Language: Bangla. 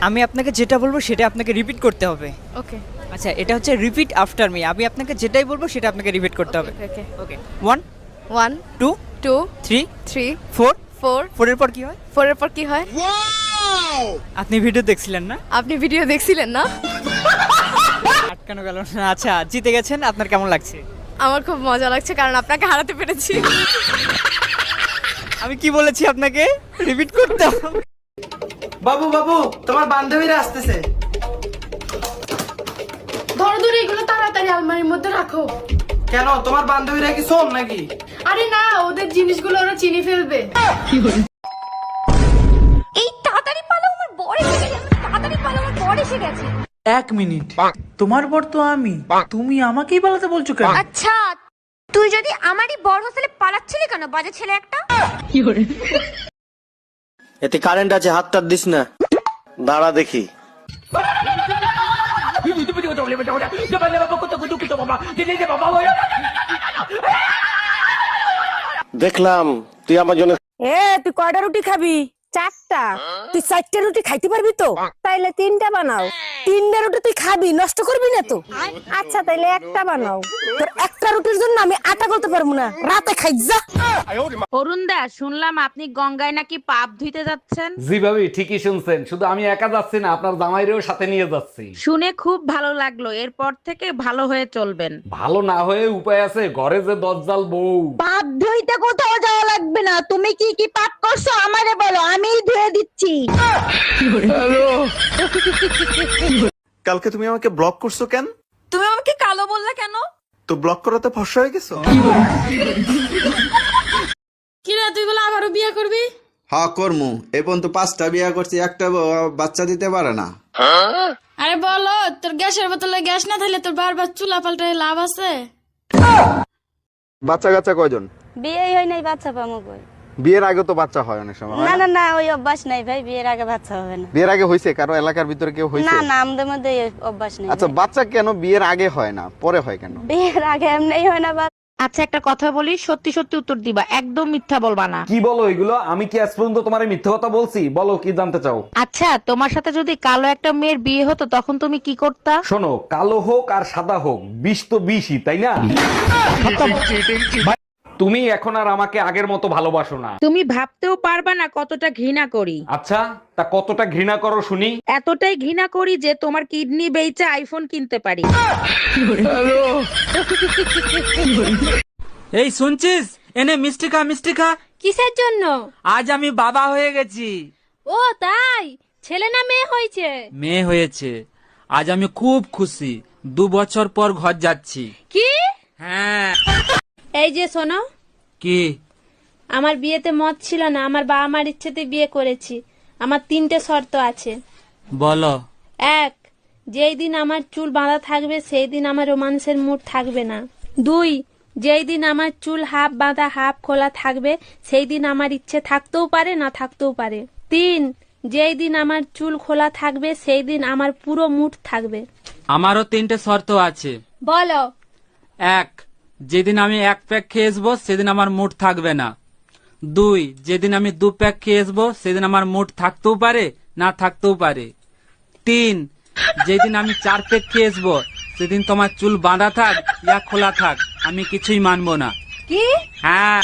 আমি আপনাকে যেটা বলবো সেটা আপনাকে রিপিট করতে হবে। ওকে আচ্ছা, এটা হচ্ছে রিপিট আফটার মি। আমি আপনাকে যেটাই বলবো সেটা আপনাকে রিপিট করতে হবে। ওকে ওকে 1 1 2 2 3 3 4 4 4 এর পর কি হয়? 4 এর পর কি হয়? আপনি ভিডিও দেখছিলেন না? আপনি ভিডিও দেখছিলেন না? আটকানো গেল না। আচ্ছা, জিতে গেছেন, আপনার কেমন লাগছে? আমার খুব মজা লাগছে কারণ আপনাকে হারাতে পেরেছি। আমি কি বলেছি আপনাকে রিপিট করতে হবে? বাবু বাবু, তোমার বান্ধবীরা আসতেছে। ধরো ধরো এগুলো তাড়াতাড়ি আলমারির মধ্যে রাখো। কেন, তোমার বান্ধবীরা কি শোন নাকি? আরে না, ওদের জিনিসগুলো ওরা চিনি ফেলবে। এই তাড়াতাড়ি পালো, আমার বর এসে গেছে। তাড়াতাড়ি পালো, আমার বর এসে গেছে। 1 মিনিট, তোমার বর তো আমি, তুমি আমাকেই পালাতে বলছো কেন? আচ্ছা, তুই যদি আমারই বর হলে পালাচ্ছিলি কেন, বাজে ছেলে একটা? এতে কারেন্ট আছে, হাতটা দিস না, দাঁড়া দেখি। দেখলাম তুই আমার জন্য। তুই কয়টা রুটি খাবি? 4টা। তুই 4টা রুটি খাইতে পারবি তো? তাইলে 3টা বানাও। 3টা রুটি তুই খাবি, নষ্ট করবি না তো? আচ্ছা তাইলে একটা বানাও। তোর একটা রুটির জন্য আমি আটা করতে পারবো না, রাতে খাই যা। অরুণ দা, শুনলাম আপনি গঙ্গায় নাকি পাপ ধুইতে যাচ্ছেন। জি ভাবি, ঠিকই শুনছেন। শুধু আমি একা যাচ্ছি না, আপনার জামাইরেও সাথে নিয়ে যাচ্ছি। শুনে খুব ভালো লাগলো। এরপর থেকে ভালো হয়ে চলবেন। ভালো না হয়ে উপায় আছে, ঘরে যে দজ্জাল বউ। পাপ ধুইতে কোথাও যাওয়া লাগবে না। তুমি কি কি পাপ করছো আমারে বলো, আমিই ধুয়ে দিচ্ছি। কালকে তুমি আমাকে ব্লক করছো কেন? তুমি আমাকে কালো বললে কেন? তো ব্লক করাতে ফর্সা হয়ে গেছো। কি রে, তুই বলে আবারও বিয়ে করবি? হ্যাঁ করমু। এই পর্যন্ত 5টা বিয়া করছি, একটা বাচ্চা দিতে পারে না। আরে বলো, তোর গ্যাসের বোতলে গ্যাস না থাকলে তোর বারবার চুলা পাল্টায় লাভ আছে? বাচ্চা কাচ্চা কয়জন? বিয়ে হয় নাই, বাচ্চা পামো কই? বিয়ের আগে তো বাচ্চা হয় অনেক সময়। না না না, ওই অভ্যাস নাই ভাই, বিয়ের আগে বাচ্চা হবে না। বিয়ের আগে হয়েছে কারো এলাকার ভিতরে কেউ হয়েছে? না না, আমাদের মধ্যে এই অভ্যাস নেই। আচ্ছা, বাচ্চা কেন বিয়ের আগে হয় না, পরে হয় কেন? বিয়ের আগে এমনিই হয় না। আচ্ছা, একটা কথা বলি, সত্যি সত্যি উত্তর দিবা, একদম মিথ্যা বলবা না। কি বলো এগুলো? আমি কি আজ পর্যন্ত তোমার মিথ্যে কথা বলছি? বলো কি জানতে চাও? আচ্ছা, তোমার সাথে যদি কালো একটা মেয়ের বিয়ে হতো তখন তুমি কি করতা? শোনো, কালো হোক আর সাদা হোক, বিষ তো বিষই, তাই না? তুমি এখন আর আমাকে আগের মতো ভালোবাসো না। তুমি ভাবতেও পারবা না কতটা ঘৃণা করি। আচ্ছা, তা কতটা ঘৃণা করো শুনি? এতটাই ঘৃণা করি যে তোমার কিডনি বেচে আইফোন কিনতে পারি। এই শুনছিস, এনে মিষ্টি খা, মিষ্টি খা। কিসের জন্য? আজ আমি বাবা হয়ে গেছি। ও তাই? ছেলে না মেয়ে হয়েছে? মেয়ে হয়েছে। আজ আমি খুব খুশি। 2 বছর পর ঘর যাচ্ছি। কি? হ্যাঁ। এই যে শোনো, কি? আমার বিয়েতে মত ছিল না, আমার বাবা মার ইচ্ছেতে বিয়ে করেছি। আমার 3টে শর্ত আছে। বলো। 1, যেই দিন আমার চুল বাঁধা থাকবে সেই দিন আমার রোমান্সের মুড থাকবে না। 2, যেই দিন আমার চুল হাফ বাঁধা হাফ খোলা থাকবে সেই দিন আমার ইচ্ছে থাকতেও পারে না থাকতেও পারে। 3, যেই দিন আমার চুল খোলা থাকবে সেই দিন আমার পুরো মুড থাকবে। আমারও 3টে শর্ত আছে। বলো। 1, যেদিন আমি 1 প্যাক খেয়ে আসবো সেদিন আমার মুড থাকবে না। 2, যেদিন আমি 2 প্যাক খেয়ে আসবো সেদিন আমার মুড থাকতেও পারে না থাকতেও পারে। 3, যেদিন আমি 4 প্যাক খেয়ে আসবো সেদিন তোমার চুল বাঁধা থাক ইয়া খোলা থাক, আমি কিছুই মানবো না। কি? হ্যাঁ।